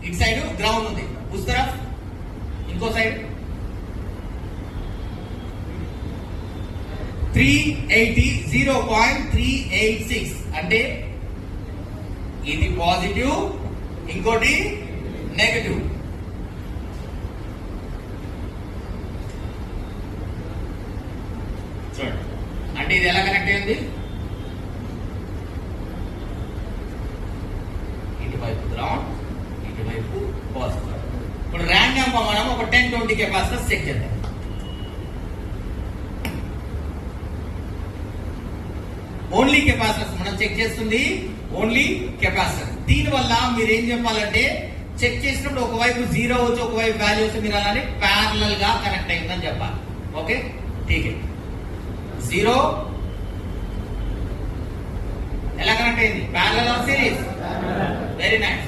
ఇటు side ground ఉంది, ఉస్ तरफ ఇంకో సైడ్ 380 0.386 అంటే ఇది పాజిటివ్, ఇంకోటి నెగటివ్. చూడండి, అంటే ఇది ఎలా కనెక్ట్ అయింది? ఇటువైపు గ్రౌండ్, ఇటువైపు పాజిటివ్. ఇప్పుడు ర్యాండమ్ గా మనం ఒక 10-20 కెపాసిటర్స్ చెక్ చేద్దాం. ఓన్లీ కెపాసిటర్స్ మనం చెక్ చేస్తుంది, ఓన్లీ కెపాసిటర్. దీని వల్ల మీరు ఏం చెప్పాలంటే, చెక్ చేసినప్పుడు ఒకవైపు 0 వచ్చి ఒకవైపు వాల్యూ వచ్చి మీరు అలానే ప్యారలల్ గా కనెక్ట్ అయిందని చెప్పాలి. ఓకే, ఠీక్. 0 ఎలా కనెక్ట్ అయింది? Parallel or series? Very nice.